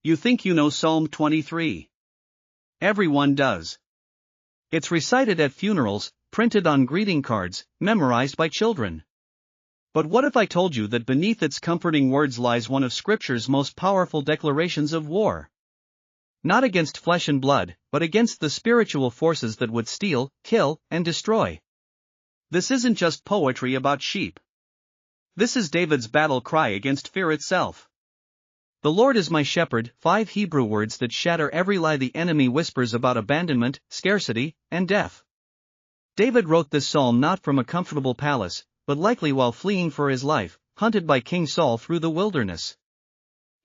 You think you know Psalm 23. Everyone does. It's recited at funerals, printed on greeting cards, memorized by children. But what if I told you that beneath its comforting words lies one of Scripture's most powerful declarations of war? Not against flesh and blood, but against the spiritual forces that would steal, kill, and destroy. This isn't just poetry about sheep. This is David's battle cry against fear itself. The Lord is my shepherd, 5 Hebrew words that shatter every lie the enemy whispers about abandonment, scarcity, and death. David wrote this psalm not from a comfortable palace, but likely while fleeing for his life, hunted by King Saul through the wilderness.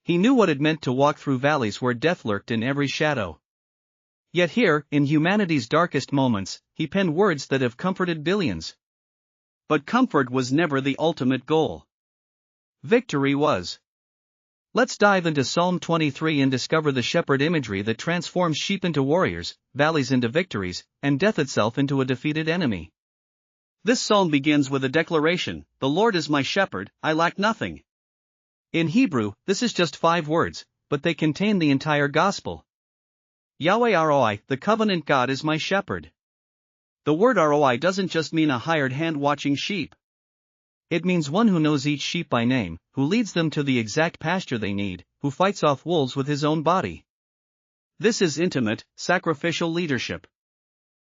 He knew what it meant to walk through valleys where death lurked in every shadow. Yet here, in humanity's darkest moments, he penned words that have comforted billions. But comfort was never the ultimate goal. Victory was. Let's dive into Psalm 23 and discover the shepherd imagery that transforms sheep into warriors, valleys into victories, and death itself into a defeated enemy. This psalm begins with a declaration, "The Lord is my shepherd, I lack nothing." In Hebrew, this is just 5 words, but they contain the entire gospel. Yahweh Roi, the covenant God, is my shepherd. The word Roi doesn't just mean a hired hand watching sheep. It means one who knows each sheep by name, who leads them to the exact pasture they need, who fights off wolves with his own body. This is intimate, sacrificial leadership.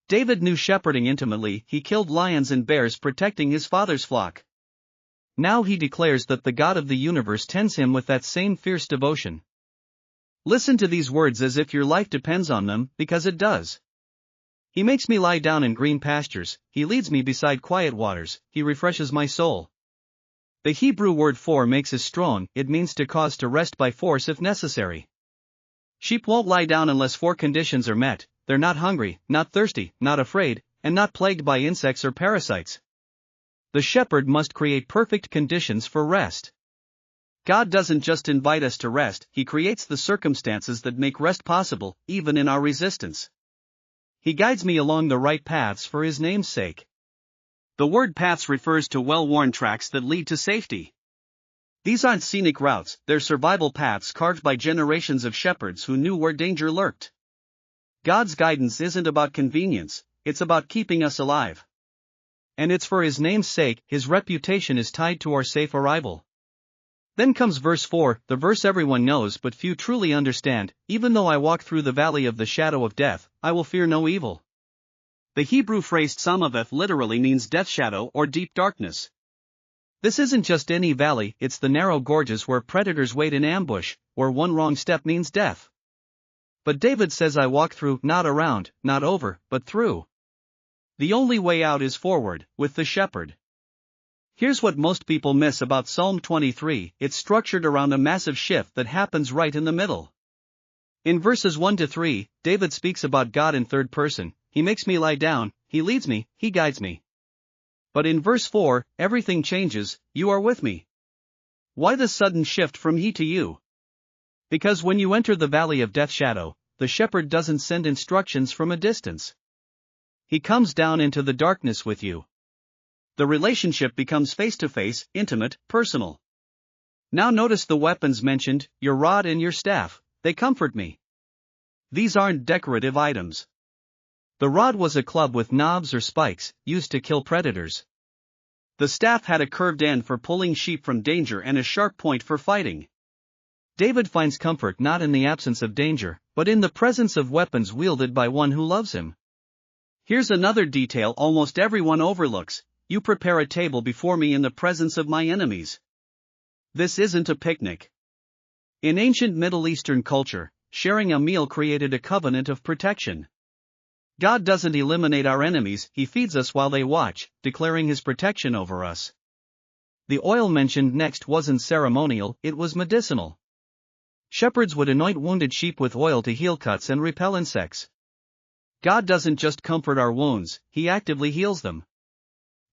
David knew shepherding intimately. He killed lions and bears protecting his father's flock. Now he declares that the God of the universe tends him with that same fierce devotion. Listen to these words as if your life depends on them, because it does. He makes me lie down in green pastures, he leads me beside quiet waters, he refreshes my soul. The Hebrew word for makes is strong. It means to cause to rest by force if necessary. Sheep won't lie down unless 4 conditions are met: they're not hungry, not thirsty, not afraid, and not plagued by insects or parasites. The shepherd must create perfect conditions for rest. God doesn't just invite us to rest, He creates the circumstances that make rest possible, even in our resistance. He guides me along the right paths for His name's sake. The word paths refers to well-worn tracks that lead to safety. These aren't scenic routes, they're survival paths carved by generations of shepherds who knew where danger lurked. God's guidance isn't about convenience, it's about keeping us alive. And it's for His name's sake. His reputation is tied to our safe arrival. Then comes verse 4, the verse everyone knows but few truly understand. Even though I walk through the valley of the shadow of death, I will fear no evil. The Hebrew phrase Samaveth literally means death shadow or deep darkness. This isn't just any valley, it's the narrow gorges where predators wait in ambush, where one wrong step means death. But David says I walk through, not around, not over, but through. The only way out is forward, with the shepherd. Here's what most people miss about Psalm 23, it's structured around a massive shift that happens right in the middle. In verses 1 to 3, David speaks about God in third person. He makes me lie down, He leads me, He guides me. But in verse 4, everything changes, you are with me. Why the sudden shift from He to you? Because when you enter the valley of death shadow, the shepherd doesn't send instructions from a distance. He comes down into the darkness with you. The relationship becomes face-to-face, intimate, personal. Now notice the weapons mentioned, your rod and your staff, they comfort me. These aren't decorative items. The rod was a club with knobs or spikes, used to kill predators. The staff had a curved end for pulling sheep from danger and a sharp point for fighting. David finds comfort not in the absence of danger, but in the presence of weapons wielded by one who loves him. Here's another detail almost everyone overlooks. You prepare a table before me in the presence of my enemies. This isn't a picnic. In ancient Middle Eastern culture, sharing a meal created a covenant of protection. God doesn't eliminate our enemies, He feeds us while they watch, declaring His protection over us. The oil mentioned next wasn't ceremonial, it was medicinal. Shepherds would anoint wounded sheep with oil to heal cuts and repel insects. God doesn't just comfort our wounds, He actively heals them.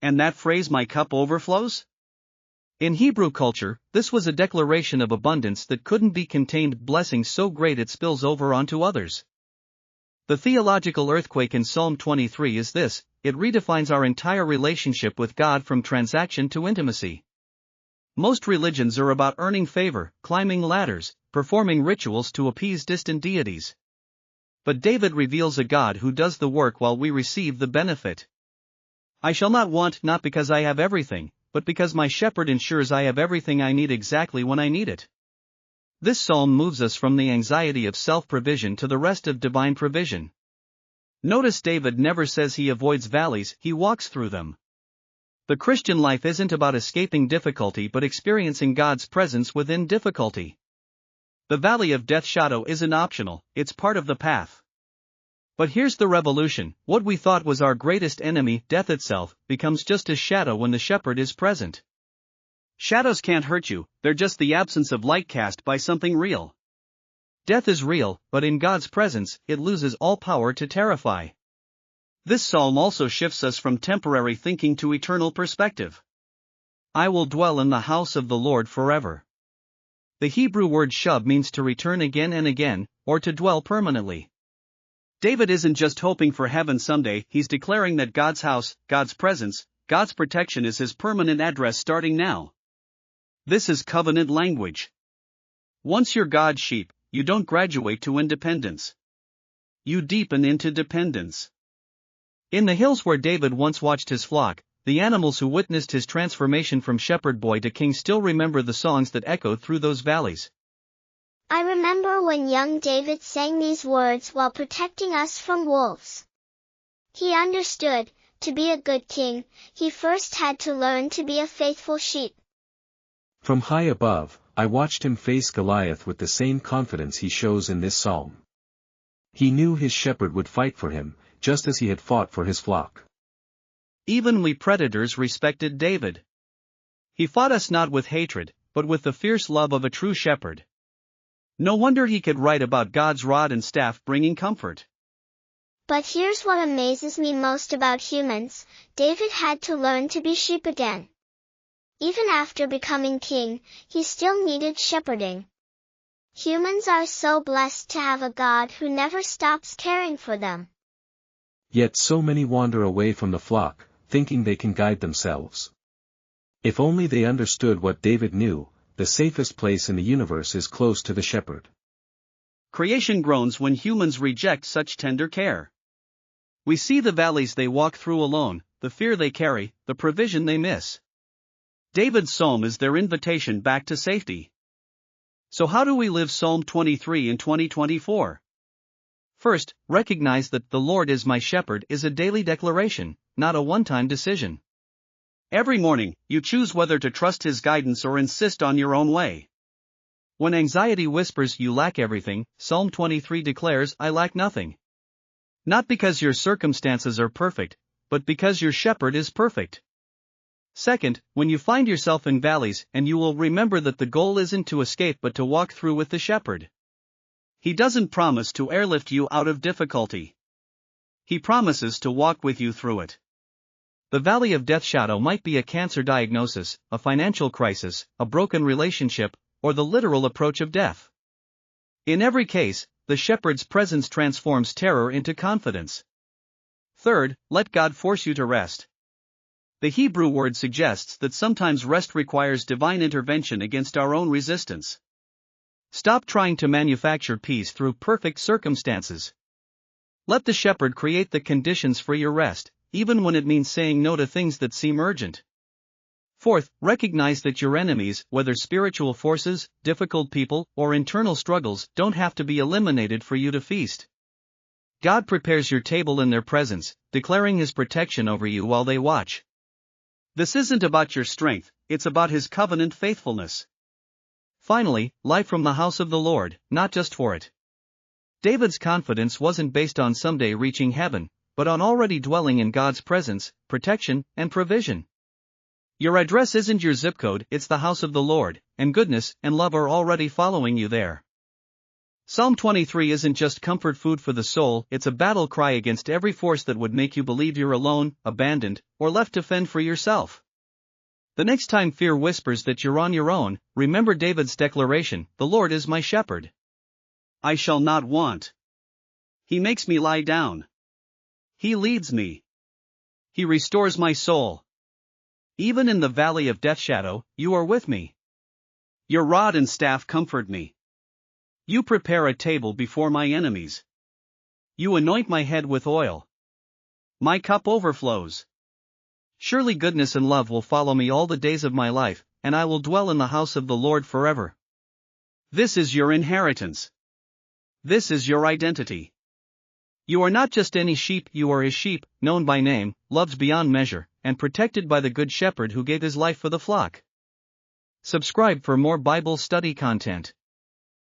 And that phrase, my cup overflows? In Hebrew culture, this was a declaration of abundance that couldn't be contained, blessing so great it spills over onto others. The theological earthquake in Psalm 23 is this: it redefines our entire relationship with God from transaction to intimacy. Most religions are about earning favor, climbing ladders, performing rituals to appease distant deities. But David reveals a God who does the work while we receive the benefit. I shall not want, not because I have everything, but because my shepherd ensures I have everything I need exactly when I need it. This psalm moves us from the anxiety of self-provision to the rest of divine provision. Notice David never says he avoids valleys, he walks through them. The Christian life isn't about escaping difficulty but experiencing God's presence within difficulty. The valley of death shadow isn't optional, it's part of the path. But here's the revolution: what we thought was our greatest enemy, death itself, becomes just a shadow when the shepherd is present. Shadows can't hurt you, they're just the absence of light cast by something real. Death is real, but in God's presence, it loses all power to terrify. This psalm also shifts us from temporary thinking to eternal perspective. I will dwell in the house of the Lord forever. The Hebrew word shub means to return again and again, or to dwell permanently. David isn't just hoping for heaven someday, he's declaring that God's house, God's presence, God's protection is his permanent address starting now. This is covenant language. Once you're God's sheep, you don't graduate to independence. You deepen into dependence. In the hills where David once watched his flock, the animals who witnessed his transformation from shepherd boy to king still remember the songs that echoed through those valleys. I remember when young David sang these words while protecting us from wolves. He understood, to be a good king, he first had to learn to be a faithful sheep. From high above, I watched him face Goliath with the same confidence he shows in this psalm. He knew his shepherd would fight for him, just as he had fought for his flock. Even we predators respected David. He fought us not with hatred, but with the fierce love of a true shepherd. No wonder he could write about God's rod and staff bringing comfort. But here's what amazes me most about humans: David had to learn to be sheep again. Even after becoming king, he still needed shepherding. Humans are so blessed to have a God who never stops caring for them. Yet so many wander away from the flock, thinking they can guide themselves. If only they understood what David knew: the safest place in the universe is close to the shepherd. Creation groans when humans reject such tender care. We see the valleys they walk through alone, the fear they carry, the provision they miss. David's psalm is their invitation back to safety. So how do we live Psalm 23 in 2024? First, recognize that "the Lord is my shepherd" is a daily declaration, not a one-time decision. Every morning, you choose whether to trust his guidance or insist on your own way. When anxiety whispers you lack everything, Psalm 23 declares, I lack nothing. Not because your circumstances are perfect, but because your shepherd is perfect. Second, when you find yourself in valleys, and you will remember that the goal isn't to escape but to walk through with the shepherd. He doesn't promise to airlift you out of difficulty. He promises to walk with you through it. The valley of death shadow might be a cancer diagnosis, a financial crisis, a broken relationship, or the literal approach of death. In every case, the shepherd's presence transforms terror into confidence. Third, let God force you to rest. The Hebrew word suggests that sometimes rest requires divine intervention against our own resistance. Stop trying to manufacture peace through perfect circumstances. Let the shepherd create the conditions for your rest, even when it means saying no to things that seem urgent. Fourth, recognize that your enemies, whether spiritual forces, difficult people, or internal struggles, don't have to be eliminated for you to feast. God prepares your table in their presence, declaring his protection over you while they watch. This isn't about your strength, it's about his covenant faithfulness. Finally, life from the house of the Lord, not just for it. David's confidence wasn't based on someday reaching heaven, but on already dwelling in God's presence, protection, and provision. Your address isn't your zip code, it's the house of the Lord, and goodness and love are already following you there. Psalm 23 isn't just comfort food for the soul, it's a battle cry against every force that would make you believe you're alone, abandoned, or left to fend for yourself. The next time fear whispers that you're on your own, remember David's declaration, the Lord is my shepherd. I shall not want. He makes me lie down. He leads me. He restores my soul. Even in the valley of death shadow, you are with me. Your rod and staff comfort me. You prepare a table before my enemies. You anoint my head with oil. My cup overflows. Surely goodness and love will follow me all the days of my life, and I will dwell in the house of the Lord forever. This is your inheritance. This is your identity. You are not just any sheep, you are his sheep, known by name, loved beyond measure, and protected by the Good Shepherd who gave his life for the flock. Subscribe for more Bible study content.